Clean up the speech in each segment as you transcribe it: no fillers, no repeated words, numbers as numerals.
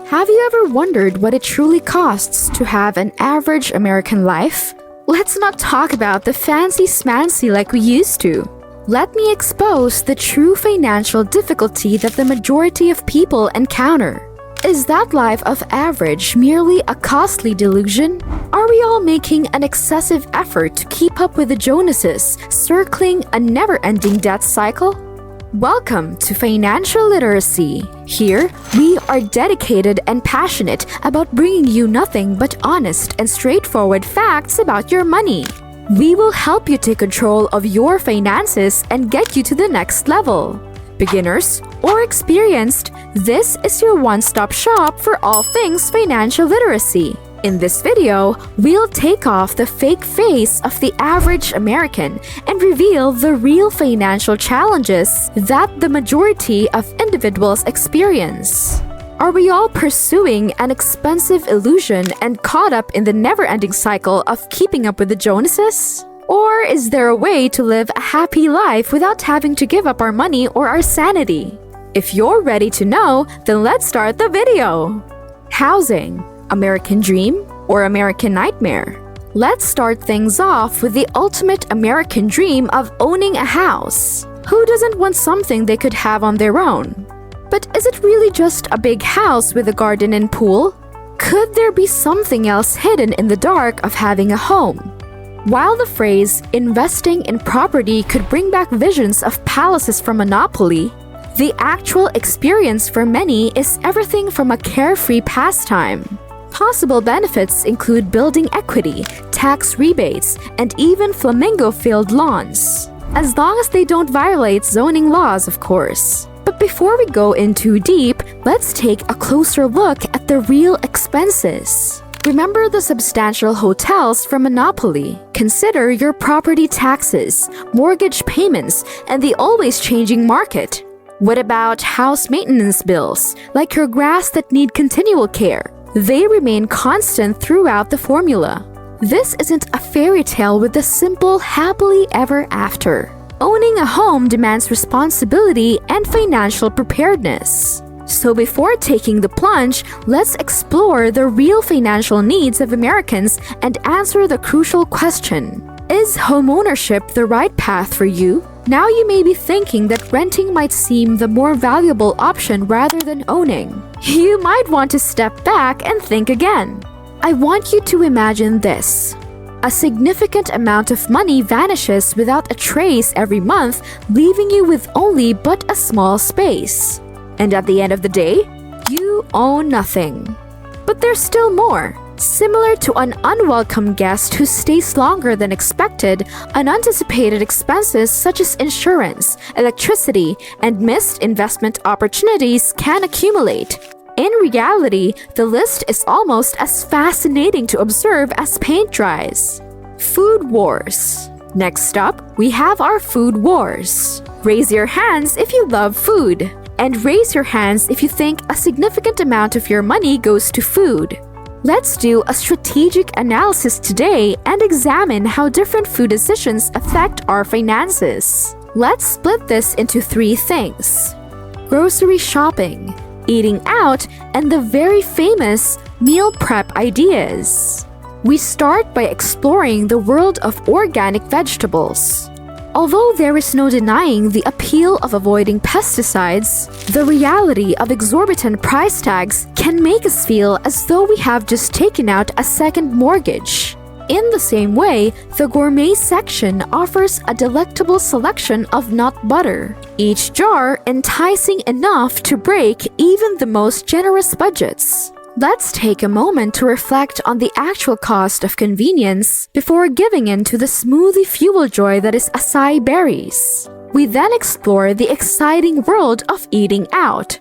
Have you ever wondered what it truly costs to have an average American life? Let's not talk about the fancy-smancy like we used to. Let me expose the true financial difficulty that the majority of people encounter. Is that life of average merely a costly delusion? Are we all making an excessive effort to keep up with the Joneses, circling a never-ending debt cycle? Welcome to Financial Literacy. Here, we are dedicated and passionate about bringing you nothing but honest and straightforward facts about your money. We will help you take control of your finances and get you to the next level. Beginners or experienced, this is your one-stop shop for all things financial literacy. In this video, we'll take off the fake face of the average American and reveal the real financial challenges that the majority of individuals experience. Are we all pursuing an expensive illusion and caught up in the never-ending cycle of keeping up with the Joneses? Or is there a way to live a happy life without having to give up our money or our sanity? If you're ready to know, then let's start the video. Housing. American dream or American nightmare? Let's start things off with the ultimate American dream of owning a house. Who doesn't want something they could have on their own? But is it really just a big house with a garden and pool? Could there be something else hidden in the dark of having a home? While the phrase investing in property could bring back visions of palaces from Monopoly, the actual experience for many is everything from a carefree pastime. Possible benefits include building equity, tax rebates, and even flamingo-filled lawns. As long as they don't violate zoning laws, of course. But before we go in too deep, let's take a closer look at the real expenses. Remember the substantial hotels from Monopoly. Consider your property taxes, mortgage payments, and the always changing market. What about house maintenance bills, like your grass that need continual care? They remain constant throughout the formula. This isn't a fairy tale with a simple happily ever after. Owning a home demands responsibility and financial preparedness. So before taking the plunge, let's explore the real financial needs of Americans and answer the crucial question: is homeownership the right path for you? Now you may be thinking that renting might seem the more valuable option rather than owning. You might want to step back and think again. I want you to imagine this. A significant amount of money vanishes without a trace every month, leaving you with only but a small space. And at the end of the day, you own nothing. But there's still more. Similar to an unwelcome guest who stays longer than expected, unanticipated expenses such as insurance, electricity, and missed investment opportunities can accumulate. In reality, the list is almost as fascinating to observe as paint dries. Food wars. Next up, we have our food wars. Raise your hands if you love food. And raise your hands if you think a significant amount of your money goes to food. Let's do a strategic analysis today and examine how different food decisions affect our finances. Let's split this into three things: grocery shopping, eating out, and the very famous meal prep ideas. We start by exploring the world of organic vegetables. Although there is no denying the appeal of avoiding pesticides, the reality of exorbitant price tags can make us feel as though we have just taken out a second mortgage. In the same way, the gourmet section offers a delectable selection of nut butter, each jar enticing enough to break even the most generous budgets. Let's take a moment to reflect on the actual cost of convenience before giving in to the smoothie fuel joy that is acai berries. We then explore the exciting world of eating out.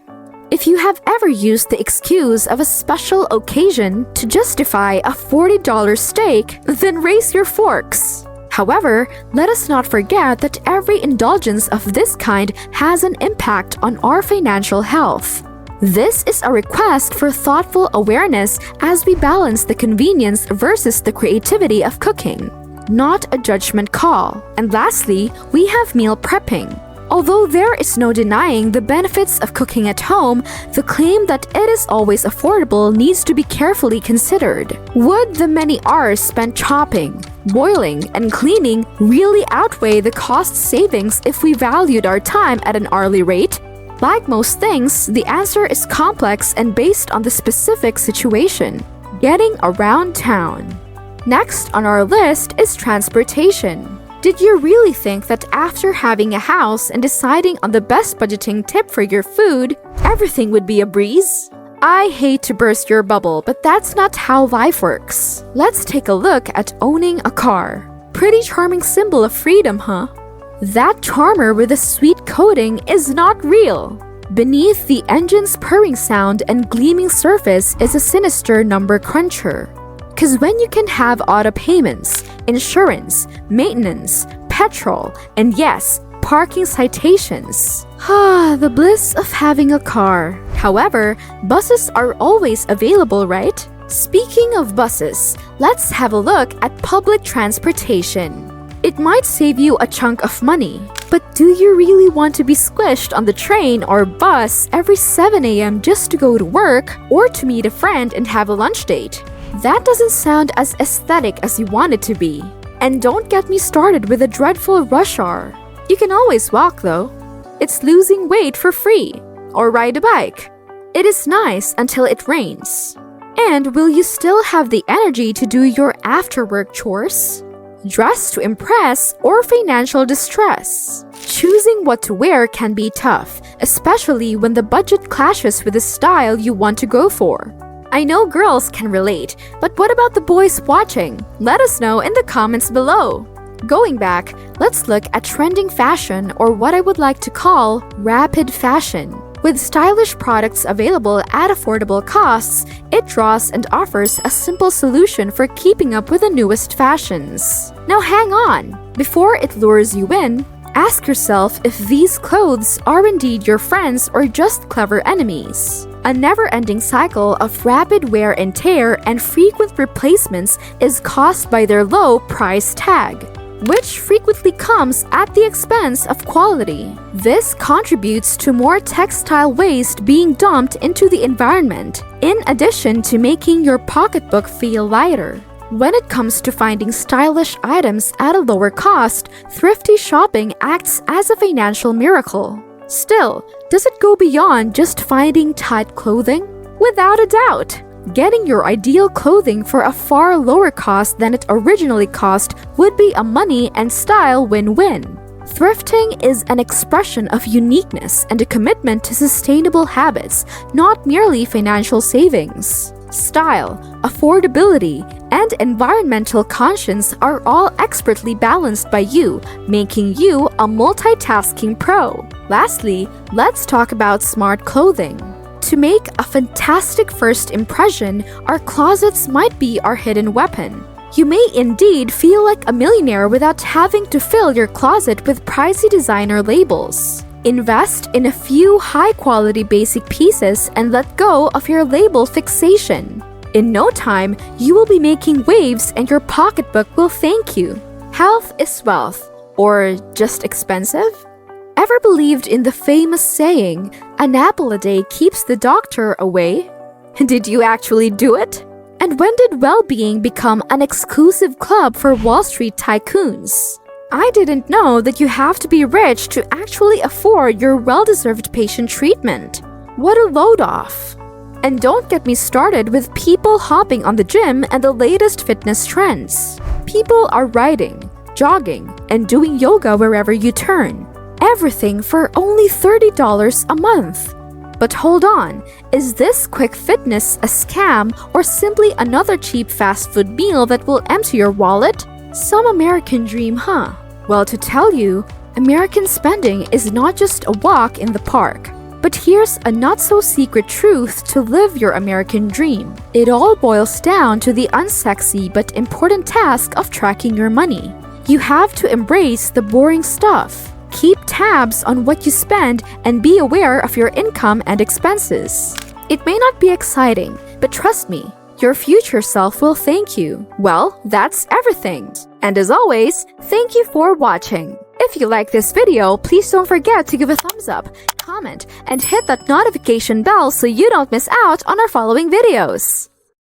If you have ever used the excuse of a special occasion to justify a $40 steak, then raise your forks. However, let us not forget that every indulgence of this kind has an impact on our financial health. This is a request for thoughtful awareness as we balance the convenience versus the creativity of cooking, not a judgment call. And lastly, we have meal prepping. Although there is no denying the benefits of cooking at home, the claim that it is always affordable needs to be carefully considered. Would the many hours spent chopping, boiling, and cleaning really outweigh the cost savings if we valued our time at an hourly rate? Like most things, the answer is complex and based on the specific situation. Getting around town. Next on our list is transportation. Did you really think that after having a house and deciding on the best budgeting tip for your food, everything would be a breeze? I hate to burst your bubble, but that's not how life works. Let's take a look at owning a car. Pretty charming symbol of freedom, huh? That charmer with a sweet coating is not real. Beneath the engine's purring sound and gleaming surface is a sinister number cruncher. 'Cause when you can have auto payments, insurance, maintenance, petrol, and yes, parking citations. The bliss of having a car. However, buses are always available, right? Speaking of buses, let's have a look at public transportation. It might save you a chunk of money, but do you really want to be squished on the train or bus every 7 a.m. just to go to work or to meet a friend and have a lunch date? That doesn't sound as aesthetic as you want it to be. And don't get me started with a dreadful rush hour. You can always walk though. It's losing weight for free. Or ride a bike. It is nice until it rains. And will you still have the energy to do your after-work chores? Dress to impress or financial distress? Choosing what to wear can be tough, especially when the budget clashes with the style you want to go for. I know girls can relate, but what about the boys watching? Let us know in the comments below. Going back, let's look at trending fashion, or what I would like to call rapid fashion. With stylish products available at affordable costs, it draws and offers a simple solution for keeping up with the newest fashions. Now hang on! Before it lures you in, ask yourself if these clothes are indeed your friends or just clever enemies. A never-ending cycle of rapid wear and tear and frequent replacements is caused by their low price tag, which frequently comes at the expense of quality. This contributes to more textile waste being dumped into the environment, in addition to making your pocketbook feel lighter. When it comes to finding stylish items at a lower cost, thrifty shopping acts as a financial miracle. Still, does it go beyond just finding tight clothing? Without a doubt! Getting your ideal clothing for a far lower cost than it originally cost would be a money and style win-win. Thrifting is an expression of uniqueness and a commitment to sustainable habits, not merely financial savings. Style, affordability, and environmental conscience are all expertly balanced by you, making you a multitasking pro. Lastly, let's talk about smart clothing. To make a fantastic first impression, our closets might be our hidden weapon. You may indeed feel like a millionaire without having to fill your closet with pricey designer labels. Invest in a few high-quality basic pieces and let go of your label fixation. In no time, you will be making waves and your pocketbook will thank you. Health is wealth, or just expensive? Ever believed in the famous saying, "An apple a day keeps the doctor away"? Did you actually do it? And when did well-being become an exclusive club for Wall Street tycoons? I didn't know that you have to be rich to actually afford your well-deserved patient treatment. What a load off! And don't get me started with people hopping on the gym and the latest fitness trends. People are riding, jogging, and doing yoga wherever you turn. Everything for only $30 a month. But hold on, is this quick fitness a scam or simply another cheap fast food meal that will empty your wallet? Some American dream, huh? Well, to tell you, American spending is not just a walk in the park. But here's a not-so-secret truth to live your American dream. It all boils down to the unsexy but important task of tracking your money. You have to embrace the boring stuff. Keep tabs on what you spend and be aware of your income and expenses. It may not be exciting, but trust me, your future self will thank you. Well, that's everything. And as always, thank you for watching. If you like this video, please don't forget to give a thumbs up, comment, and hit that notification bell so you don't miss out on our following videos.